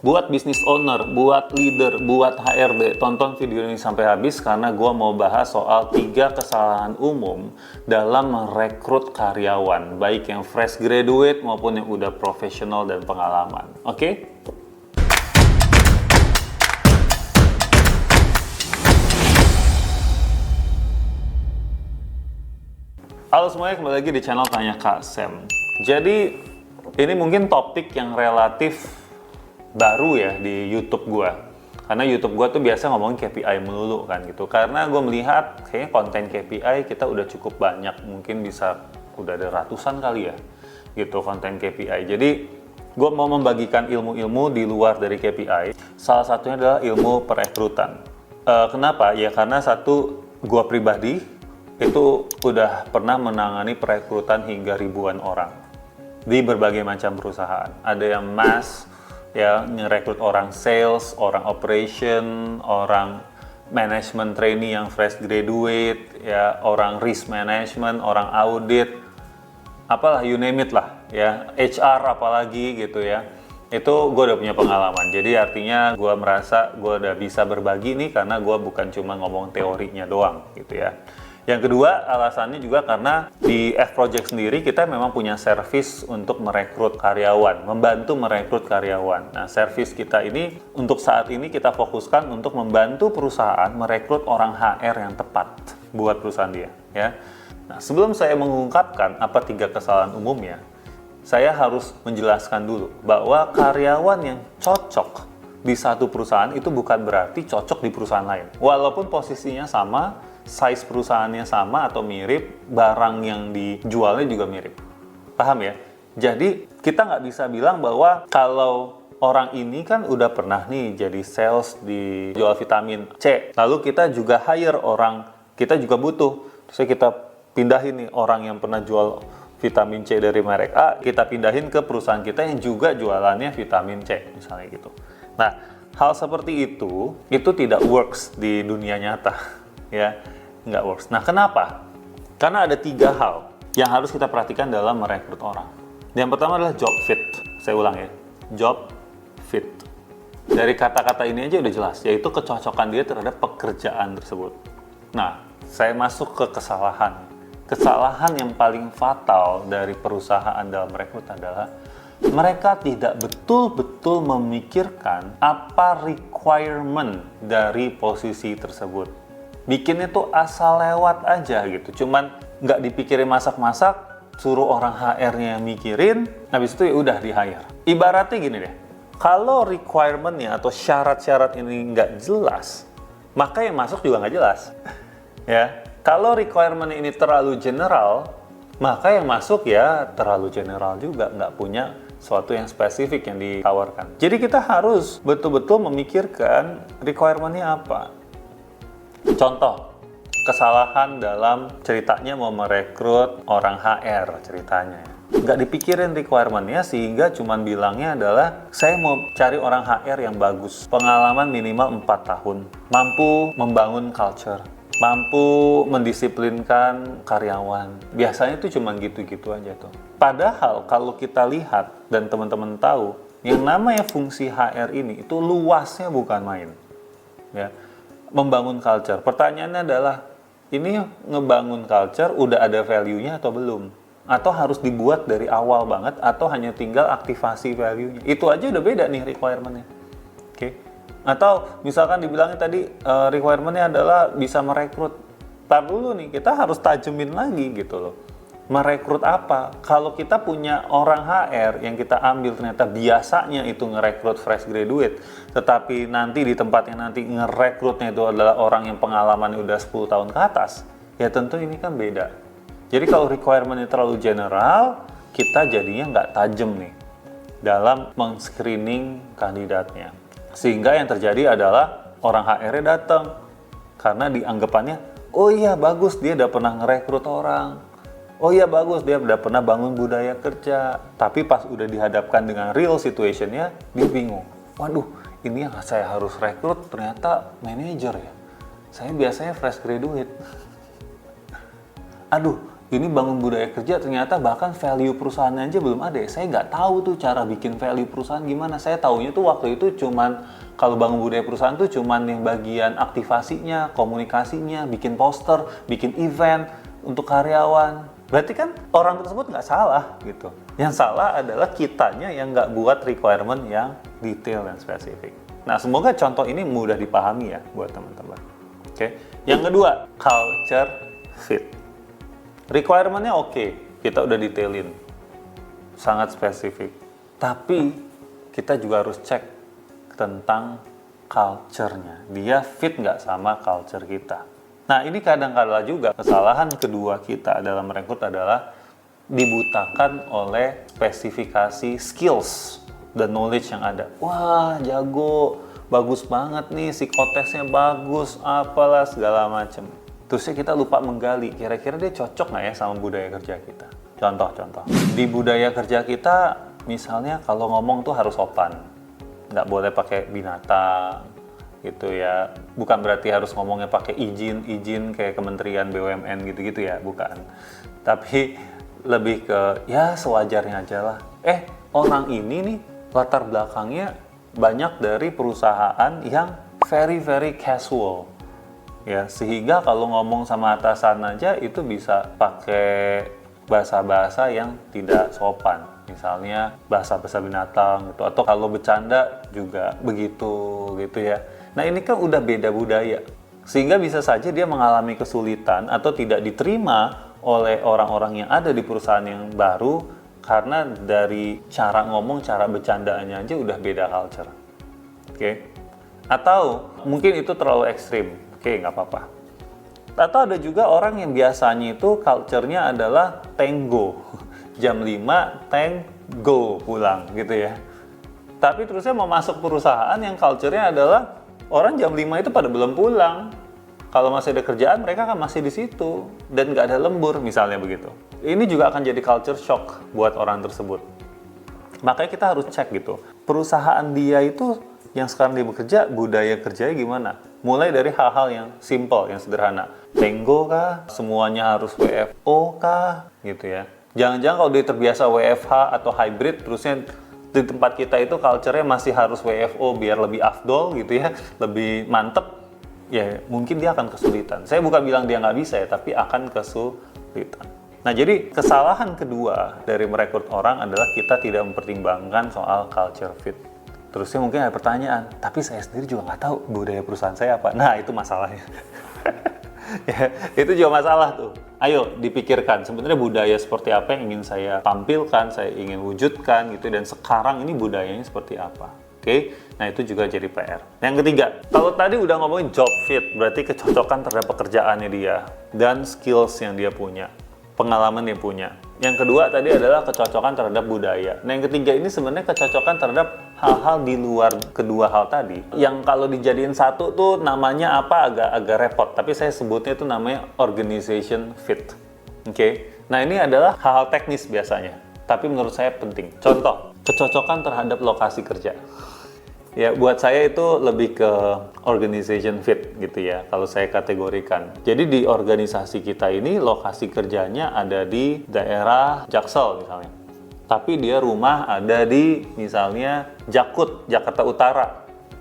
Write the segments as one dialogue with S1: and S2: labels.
S1: Buat business owner, buat leader, buat HRD, tonton video ini sampai habis karena gue mau bahas soal 3 kesalahan umum dalam merekrut karyawan, baik yang fresh graduate maupun yang udah profesional dan pengalaman. Oke? Halo semuanya, kembali lagi di channel Tanya Kak Sam. Jadi, ini mungkin topik yang relatif baru ya di YouTube gua, karena YouTube gua tuh biasa ngomongin KPI melulu kan gitu, karena gue melihat kayaknya konten KPI kita udah cukup banyak, mungkin bisa udah ada ratusan kali ya gitu konten KPI. Jadi gue mau membagikan ilmu-ilmu di luar dari KPI, salah satunya adalah ilmu perekrutan. Kenapa? Ya karena satu, gue pribadi itu udah pernah menangani perekrutan hingga ribuan orang di berbagai macam perusahaan. Ada yang mass, ya, ngerekrut orang sales, orang operation, orang management trainee yang fresh graduate, ya, orang risk management, orang audit, apalah, you name it lah, ya, HR apalagi gitu ya. Itu gue udah punya pengalaman, jadi artinya gue merasa gue udah bisa berbagi nih karena gue bukan cuma ngomong teorinya doang gitu ya. Yang kedua, alasannya juga karena di F-Project sendiri kita memang punya servis untuk merekrut karyawan, membantu merekrut karyawan. Nah, servis kita ini untuk saat ini kita fokuskan untuk membantu perusahaan merekrut orang HR yang tepat buat perusahaan dia, ya. Nah, sebelum saya mengungkapkan apa 3 kesalahan umumnya, saya harus menjelaskan dulu bahwa karyawan yang cocok di satu perusahaan itu bukan berarti cocok di perusahaan lain. Walaupun posisinya sama, size perusahaannya sama atau mirip, barang yang dijualnya juga mirip. Paham ya? Jadi kita nggak bisa bilang bahwa kalau orang ini kan udah pernah nih jadi sales di jual vitamin C, lalu kita juga hire orang, kita juga butuh, terus kita pindahin nih orang yang pernah jual vitamin C dari merek A, kita pindahin ke perusahaan kita yang juga jualannya vitamin C, misalnya gitu. Nah, hal seperti itu tidak works di dunia nyata. Ya, nggak works. Nah, kenapa? Karena ada 3 hal yang harus kita perhatikan dalam merekrut orang. Yang pertama adalah job fit. Saya ulang ya, job fit. Dari kata-kata ini aja udah jelas, yaitu kecocokan dia terhadap pekerjaan tersebut. Nah, saya masuk ke kesalahan. Kesalahan yang paling fatal dari perusahaan dalam merekrut adalah mereka tidak betul-betul memikirkan apa requirement dari posisi tersebut. Bikinnya tuh asal lewat aja gitu, cuman nggak dipikirin masak-masak, suruh orang HR-nya yang mikirin, habis itu ya udah di-hire. Ibaratnya gini deh, kalau requirement-nya atau syarat-syarat ini nggak jelas, maka yang masuk juga nggak jelas. Ya, kalau requirement ini terlalu general, maka yang masuk ya terlalu general juga, nggak punya suatu yang spesifik yang ditawarkan. Jadi kita harus betul-betul memikirkan requirement-nya apa. Contoh, kesalahan dalam ceritanya mau merekrut orang HR ceritanya. Nggak dipikirin requirement-nya sehingga cuman bilangnya adalah saya mau cari orang HR yang bagus, pengalaman minimal 4 tahun, mampu membangun culture, mampu mendisiplinkan karyawan. Biasanya itu cuma gitu-gitu aja tuh. Padahal kalau kita lihat dan teman-teman tahu, yang namanya fungsi HR ini itu luasnya bukan main. Ya. Membangun culture. Pertanyaannya adalah, ini ngebangun culture udah ada value-nya atau belum? Atau harus dibuat dari awal banget atau hanya tinggal aktivasi value-nya? Itu aja udah beda nih requirement-nya. Oke. Atau misalkan dibilangnya tadi requirement-nya adalah bisa merekrut. Tar dulu nih, kita harus tajemin lagi gitu loh. Merekrut apa? Kalau kita punya orang HR yang kita ambil ternyata biasanya itu ngerekrut fresh graduate, tetapi nanti di tempatnya nanti ngerekrutnya itu adalah orang yang pengalamannya udah 10 tahun ke atas, ya tentu ini kan beda. Jadi kalau requirement-nya terlalu general, kita jadinya nggak tajam nih dalam men-screening kandidatnya. Sehingga yang terjadi adalah orang HR-nya datang karena dianggapannya, oh iya bagus dia udah pernah ngerekrut orang. Oh iya bagus, dia udah pernah bangun budaya kerja. Tapi pas udah dihadapkan dengan real situation-nya, dia bingung. Waduh, ini yang saya harus rekrut ternyata manajer ya. Saya biasanya fresh graduate. Aduh, ini bangun budaya kerja, ternyata bahkan value perusahaannya aja belum ada ya. Saya nggak tahu tuh cara bikin value perusahaan gimana. Saya taunya tuh waktu itu cuman, kalau bangun budaya perusahaan tuh cuman yang bagian aktivasinya, komunikasinya, bikin poster, bikin event untuk karyawan. Berarti kan orang tersebut nggak salah gitu. Yang salah adalah kitanya yang nggak buat requirement yang detail dan spesifik. Nah, semoga contoh ini mudah dipahami ya buat teman-teman. Oke. Yang kedua, culture fit. Requirement-nya oke, kita udah detailin. Sangat spesifik. Tapi kita juga harus cek tentang culture-nya. Dia fit nggak sama culture kita. Nah, ini kadang-kala juga kesalahan kedua kita dalam merekrut adalah dibutakan oleh spesifikasi skills dan knowledge yang ada. Wah, jago, bagus banget nih, psikotesnya bagus, apalah segala macem. Terusnya kita lupa menggali, kira-kira dia cocok nggak ya sama budaya kerja kita. Contoh-contoh, di budaya kerja kita, misalnya kalau ngomong tuh harus sopan, nggak boleh pakai binatang, gitu ya. Bukan berarti harus ngomongnya pakai izin kayak Kementerian BUMN gitu-gitu ya, bukan. Tapi lebih ke ya sewajarnya aja lah. Orang ini nih latar belakangnya banyak dari perusahaan yang very casual ya, sehingga kalau ngomong sama atasan aja itu bisa pakai bahasa-bahasa yang tidak sopan, misalnya bahasa binatang gitu, atau kalau bercanda juga begitu gitu ya. Nah, ini kan udah beda budaya, sehingga bisa saja dia mengalami kesulitan atau tidak diterima oleh orang-orang yang ada di perusahaan yang baru karena dari cara ngomong, cara bercandaannya aja udah beda culture. Oke. Atau mungkin itu terlalu ekstrim. Oke, nggak apa-apa. Atau ada juga orang yang biasanya itu culture-nya adalah tango. Jam 5, tango pulang gitu ya. Tapi terusnya mau masuk perusahaan yang culture-nya adalah orang jam 5 itu pada belum pulang. Kalau masih ada kerjaan, mereka kan masih di situ dan nggak ada lembur, misalnya begitu. Ini juga akan jadi culture shock buat orang tersebut. Makanya kita harus cek gitu. Perusahaan dia itu yang sekarang dia bekerja, budaya kerjanya gimana? Mulai dari hal-hal yang simple, yang sederhana. Tango kah? Semuanya harus WFO kah? Gitu ya. Jangan-jangan kalau dia terbiasa WFH atau hybrid, terusnya di tempat kita itu culture-nya masih harus WFO biar lebih afdol gitu ya, lebih mantep. Ya mungkin dia akan kesulitan. Saya bukan bilang dia nggak bisa ya, tapi akan kesulitan. Nah, jadi kesalahan kedua dari merekrut orang adalah kita tidak mempertimbangkan soal culture fit. Terusnya mungkin ada pertanyaan, tapi saya sendiri juga nggak tahu budaya perusahaan saya apa. Nah, itu masalahnya. Ya, itu juga masalah tuh. Ayo dipikirkan, sebenarnya budaya seperti apa yang ingin saya tampilkan, saya ingin wujudkan gitu, dan sekarang ini budayanya seperti apa. Oke, nah itu juga jadi PR. Yang ketiga, kalau tadi udah ngomongin job fit, berarti kecocokan terhadap pekerjaannya dia dan skills yang dia punya, pengalaman yang punya. Yang kedua tadi adalah kecocokan terhadap budaya. Nah, yang ketiga ini sebenarnya kecocokan terhadap hal-hal di luar kedua hal tadi. Yang kalau dijadiin satu tuh namanya apa agak repot, tapi saya sebutnya itu namanya organization fit. Oke. Nah, ini adalah hal-hal teknis biasanya, tapi menurut saya penting. Contoh, kecocokan terhadap lokasi kerja. Ya, buat saya itu lebih ke organization fit gitu ya, kalau saya kategorikan. Jadi di organisasi kita ini lokasi kerjanya ada di daerah Jaksel misalnya. Tapi dia rumah ada di misalnya Jakut, Jakarta Utara,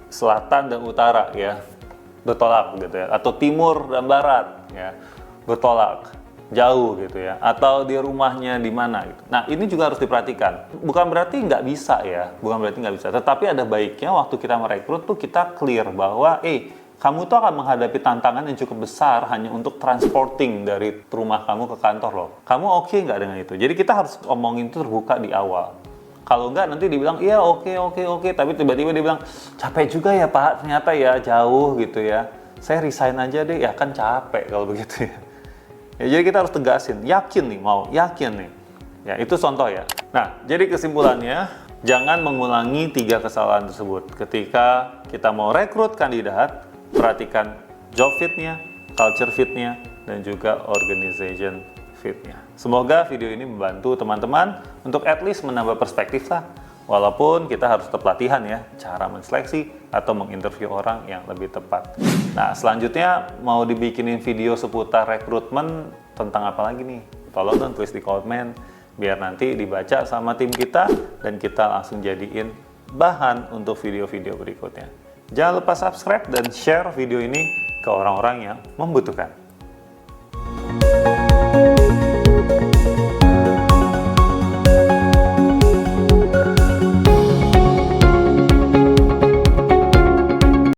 S1: Selatan dan Utara ya. Bertolak gitu ya, atau Timur dan Barat ya. Bertolak. Jauh gitu ya, atau di rumahnya di mana gitu. Nah, ini juga harus diperhatikan. Bukan berarti nggak bisa ya, tetapi ada baiknya waktu kita merekrut tuh kita clear bahwa kamu tuh akan menghadapi tantangan yang cukup besar hanya untuk transporting dari rumah kamu ke kantor loh. Kamu oke nggak dengan itu? Jadi kita harus omongin itu terbuka di awal. Kalau nggak nanti dibilang iya oke, tapi tiba-tiba dia bilang capek juga ya Pak, ternyata ya jauh gitu ya. Saya resign aja deh, ya kan capek kalau begitu ya. Ya, jadi kita harus tegasin, yakin nih. Ya, itu contoh ya. Nah, jadi kesimpulannya, jangan mengulangi 3 kesalahan tersebut. Ketika kita mau rekrut kandidat, perhatikan job fit-nya, culture fit-nya, dan juga organization fit-nya. Semoga video ini membantu teman-teman untuk at least menambah perspektif lah. Walaupun kita harus tetap latihan ya, cara menseleksi atau menginterview orang yang lebih tepat. Nah, selanjutnya mau dibikinin video seputar rekrutmen tentang apa lagi nih? tolong dong tulis di komen biar nanti dibaca sama tim kita dan kita langsung jadiin bahan untuk video-video berikutnya. Jangan lupa subscribe dan share video ini ke orang-orang yang membutuhkan.